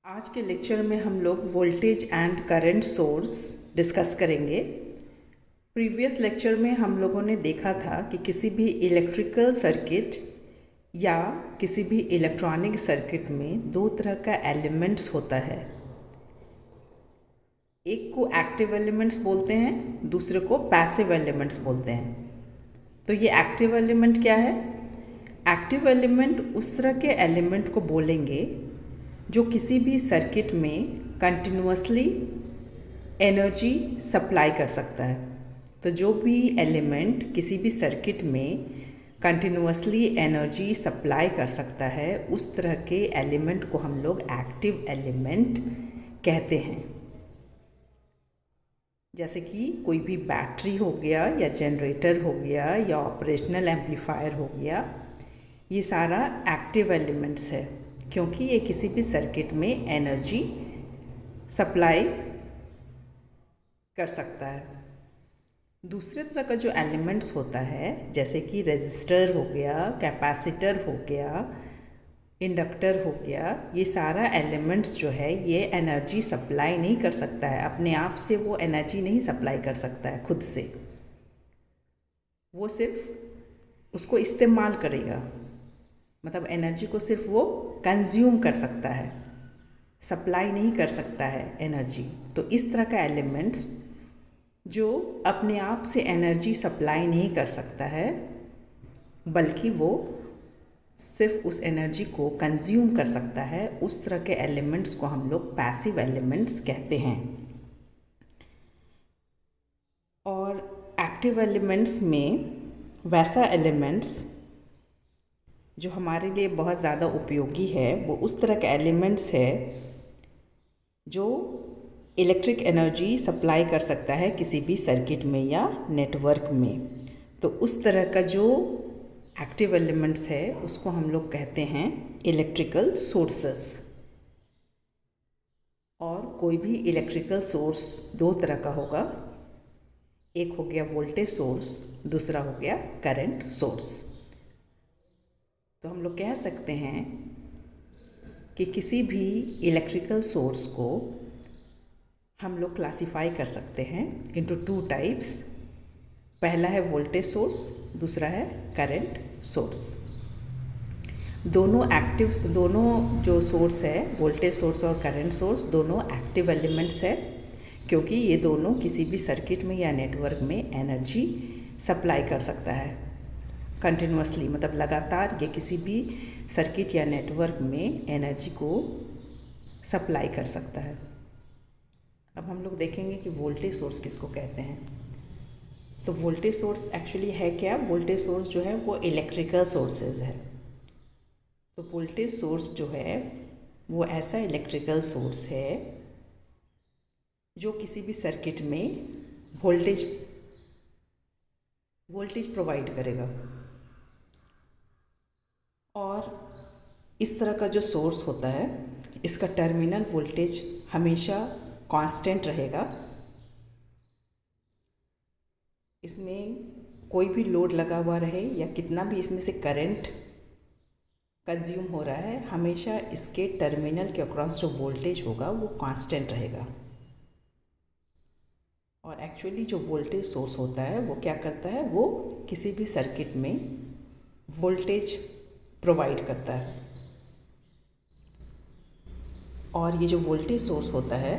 आज के लेक्चर में हम लोग voltage and current source discuss करेंगे। प्रीवियस लेक्चर में हम लोगों ने देखा था कि किसी भी इलेक्ट्रिकल सर्किट या किसी भी इलेक्ट्रॉनिक सर्किट में दो तरह का एलिमेंट्स होता है। एक को एक्टिव एलिमेंट्स बोलते हैं, दूसरे को पैसिव एलिमेंट्स बोलते हैं। तो ये एक्टिव एलिमेंट क्या है? एक्टिव एलिमेंट उस तरह के एलिमेंट को बोलेंगे जो किसी भी सर्किट में कंटिन्यूअसली एनर्जी सप्लाई कर सकता है। तो जो भी एलिमेंट किसी भी सर्किट में कंटिन्यूअसली एनर्जी सप्लाई कर सकता है, उस तरह के एलिमेंट को हम लोग एक्टिव एलिमेंट कहते हैं। जैसे कि कोई भी बैटरी हो गया या जनरेटर हो गया या ऑपरेशनल एम्पलीफायर हो गया, ये सारा एक्टिव एलिमेंट्स है क्योंकि ये किसी भी सर्किट में एनर्जी सप्लाई कर सकता है। दूसरे तरह का जो एलिमेंट्स होता है, जैसे कि रेजिस्टर हो गया, कैपेसिटर हो गया, इंडक्टर हो गया, ये सारा एलिमेंट्स जो है ये एनर्जी सप्लाई नहीं कर सकता है। अपने आप से वो एनर्जी नहीं सप्लाई कर सकता है खुद से, वो सिर्फ उसको इस्तेमाल करेगा। मतलब एनर्जी को सिर्फ वो कंज्यूम कर सकता है, सप्लाई नहीं कर सकता है एनर्जी। तो इस तरह का एलिमेंट्स जो अपने आप से एनर्जी सप्लाई नहीं कर सकता है, बल्कि वो सिर्फ उस एनर्जी को कंज्यूम कर सकता है, उस तरह के एलिमेंट्स को हम लोग पैसिव एलिमेंट्स कहते हैं। और एक्टिव एलिमेंट्स में वैसा एलिमेंट्स जो हमारे लिए बहुत ज़्यादा उपयोगी है, वो उस तरह के एलिमेंट्स है जो इलेक्ट्रिक एनर्जी सप्लाई कर सकता है किसी भी सर्किट में या नेटवर्क में। तो उस तरह का जो एक्टिव एलिमेंट्स है उसको हम लोग कहते हैं इलेक्ट्रिकल सोर्सेस। और कोई भी इलेक्ट्रिकल सोर्स दो तरह का होगा, एक हो गया वोल्टेज सोर्स, दूसरा हो गया करंट सोर्स। तो हम लोग कह सकते हैं कि किसी भी इलेक्ट्रिकल सोर्स को हम लोग क्लासिफाई कर सकते हैं इनटू टू टाइप्स। पहला है वोल्टेज सोर्स, दूसरा है करंट सोर्स। दोनों जो सोर्स है, वोल्टेज सोर्स और करंट सोर्स, दोनों एक्टिव एलिमेंट्स है क्योंकि ये दोनों किसी भी सर्किट में या नेटवर्क में एनर्जी सप्लाई कर सकता है कंटिन्यूअसली। मतलब लगातार ये किसी भी सर्किट या नेटवर्क में एनर्जी को सप्लाई कर सकता है। अब हम लोग देखेंगे कि वोल्टेज सोर्स किसको कहते हैं। तो वोल्टेज सोर्स एक्चुअली है क्या? वोल्टेज सोर्स जो है वो इलेक्ट्रिकल सोर्सेज है। तो वोल्टेज सोर्स जो है वो ऐसा इलेक्ट्रिकल सोर्स है जो किसी भी सर्किट में वोल्टेज प्रोवाइड करेगा। और इस तरह का जो सोर्स होता है, इसका टर्मिनल वोल्टेज हमेशा कांस्टेंट रहेगा। इसमें कोई भी लोड लगा हुआ रहे या कितना भी इसमें से करंट कंज्यूम हो रहा है, हमेशा इसके टर्मिनल के अक्रॉस जो वोल्टेज होगा वो कांस्टेंट रहेगा। और एक्चुअली जो वोल्टेज सोर्स होता है वो क्या करता है? वो किसी भी सर्किट में वोल्टेज प्रोवाइड करता है। और ये जो वोल्टेज सोर्स होता है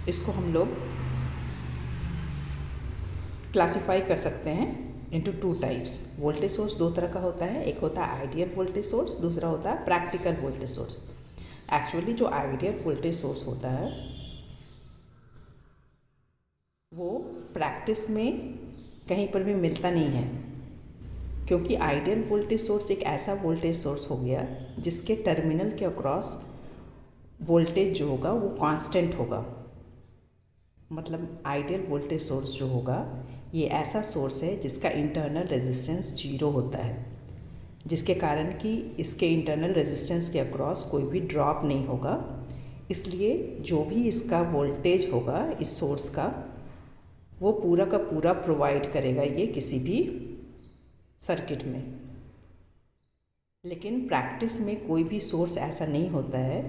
इसको हम लोग क्लासिफाई कर सकते हैं into two types. Voltage source दो तरह का होता है, एक होता है आइडियल वोल्टेज सोर्स, दूसरा होता है प्रैक्टिकल वोल्टेज सोर्स। एक्चुअली जो आइडियल वोल्टेज सोर्स होता है वो प्रैक्टिस में कहीं पर भी मिलता नहीं है, क्योंकि आइडियल वोल्टेज सोर्स एक ऐसा वोल्टेज सोर्स हो गया जिसके टर्मिनल के अक्रॉस वोल्टेज जो होगा वो कांस्टेंट होगा। मतलब आइडियल वोल्टेज सोर्स जो होगा ये ऐसा सोर्स है जिसका इंटरनल रेजिस्टेंस 0 होता है, जिसके कारण कि इसके इंटरनल रेजिस्टेंस के अक्रॉस कोई भी ड्रॉप नहीं होगा। इसलिए जो भी इसका वोल्टेज होगा इस सोर्स का, वो पूरा का पूरा प्रोवाइड करेगा ये किसी भी सर्किट में। लेकिन प्रैक्टिस में कोई भी सोर्स ऐसा नहीं होता है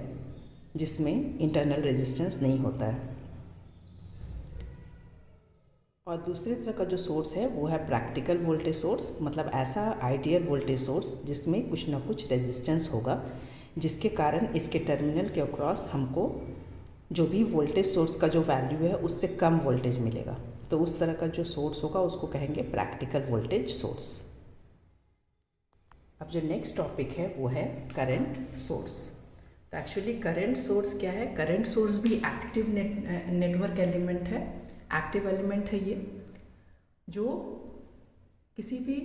जिसमें इंटरनल रेजिस्टेंस नहीं होता है। और दूसरी तरह का जो सोर्स है वो है प्रैक्टिकल वोल्टेज सोर्स, मतलब ऐसा आइडियल वोल्टेज सोर्स जिसमें कुछ ना कुछ रेजिस्टेंस होगा, जिसके कारण इसके टर्मिनल के अक्रॉस हमको जो भी वोल्टेज सोर्स का जो वैल्यू है उससे कम वोल्टेज मिलेगा। तो उस तरह का जो सोर्स होगा उसको कहेंगे प्रैक्टिकल वोल्टेज सोर्स। अब जो नेक्स्ट टॉपिक है वो है करंट सोर्स। तो एक्चुअली करंट सोर्स क्या है? करंट सोर्स भी एक्टिव नेटवर्क एलिमेंट है, एक्टिव एलिमेंट है ये, जो किसी भी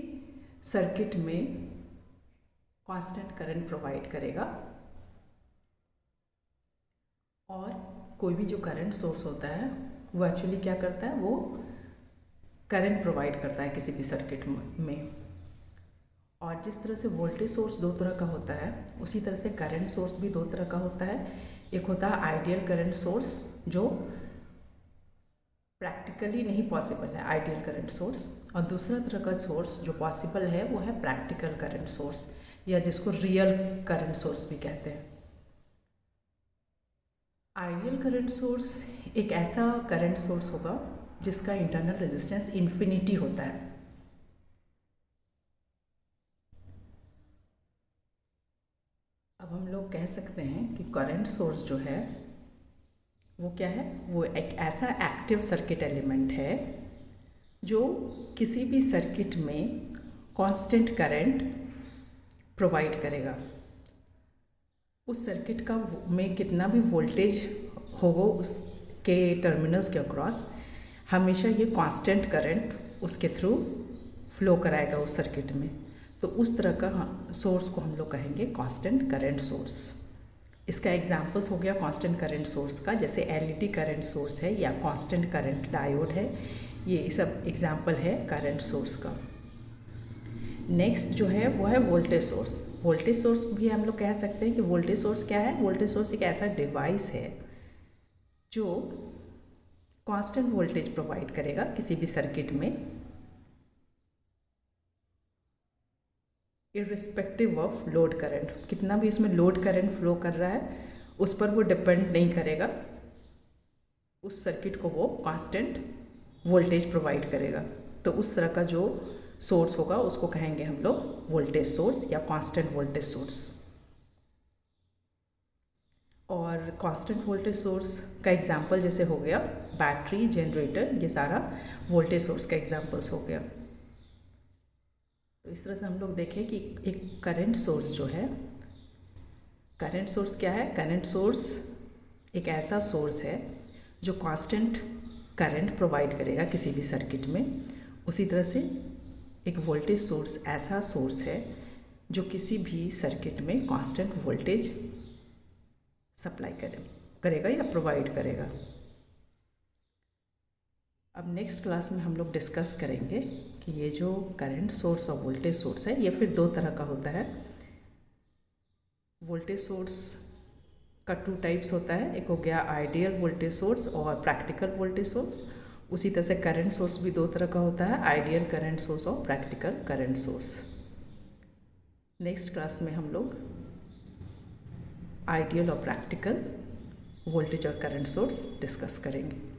सर्किट में कांस्टेंट करंट प्रोवाइड करेगा। और कोई भी जो करंट सोर्स होता है वो एक्चुअली क्या करता है, वो करंट प्रोवाइड करता है किसी भी सर्किट में। और जिस तरह से वोल्टेज सोर्स दो तरह का होता है, उसी तरह से करंट सोर्स भी दो तरह का होता है। एक होता है आइडियल करंट सोर्स, जो प्रैक्टिकली नहीं पॉसिबल है, आइडियल करंट सोर्स। और दूसरा तरह का सोर्स जो पॉसिबल है वो है प्रैक्टिकल करंट सोर्स, या जिसको रियल करंट सोर्स भी कहते हैं। आइडियल करंट सोर्स एक ऐसा करंट सोर्स होगा जिसका इंटरनल रेजिस्टेंस इन्फिनिटी होता है। अब हम लोग कह सकते हैं कि करंट सोर्स जो है वो क्या है, वो एक ऐसा एक्टिव सर्किट एलिमेंट है जो किसी भी सर्किट में कांस्टेंट करंट प्रोवाइड करेगा। उस सर्किट का में कितना भी वोल्टेज होगा उसके टर्मिनल्स के अक्रॉस, हमेशा ये कांस्टेंट करंट उसके थ्रू फ्लो कराएगा उस सर्किट में। तो उस तरह का सोर्स को हम लोग कहेंगे कांस्टेंट करंट सोर्स। इसका एग्जांपल्स हो गया कांस्टेंट करंट सोर्स का, जैसे एलईडी करंट सोर्स है या कांस्टेंट करंट डायोड है, ये सब एग्जांपल है करंट सोर्स का। नेक्स्ट जो है वो है वोल्टेज सोर्स। वोल्टेज सोर्स भी हम लोग कह सकते हैं कि वोल्टेज सोर्स क्या है? वोल्टेज सोर्स एक ऐसा डिवाइस है जो कांस्टेंट वोल्टेज प्रोवाइड करेगा किसी भी सर्किट में, इर्रिस्पेक्टिव ऑफ लोड करंट। कितना भी इसमें लोड करंट फ्लो कर रहा है उस पर वो डिपेंड नहीं करेगा, उस सर्किट को वो कांस्टेंट वोल्टेज प्रोवाइड करेगा। तो उस तरह का जो सोर्स होगा उसको कहेंगे हम लोग वोल्टेज सोर्स या कांस्टेंट वोल्टेज सोर्स। और कांस्टेंट वोल्टेज सोर्स का एग्जांपल जैसे हो गया बैटरी, जनरेटर, ये सारा वोल्टेज सोर्स का एग्जांपल्स हो गया। तो इस तरह से हम लोग देखें कि एक करंट सोर्स जो है, करंट सोर्स क्या है? करंट सोर्स एक ऐसा सोर्स है जो कांस्टेंट करंट प्रोवाइड करेगा किसी भी सर्किट में। उसी तरह से एक वोल्टेज सोर्स ऐसा सोर्स है जो किसी भी सर्किट में कांस्टेंट वोल्टेज सप्लाई करेगा या प्रोवाइड करेगा। अब नेक्स्ट क्लास में हम लोग डिस्कस करेंगे कि ये जो करंट सोर्स और वोल्टेज सोर्स है ये फिर दो तरह का होता है। वोल्टेज सोर्स का टू टाइप्स होता है, एक हो गया आइडियल वोल्टेज सोर्स और प्रैक्टिकल वोल्टेज सोर्स। उसी तरह से करंट सोर्स भी दो तरह का होता है, आइडियल करंट सोर्स और practical current source. Next class में हम लोग आइडियल और प्रैक्टिकल वोल्टेज और करंट सोर्स डिस्कस करेंगे।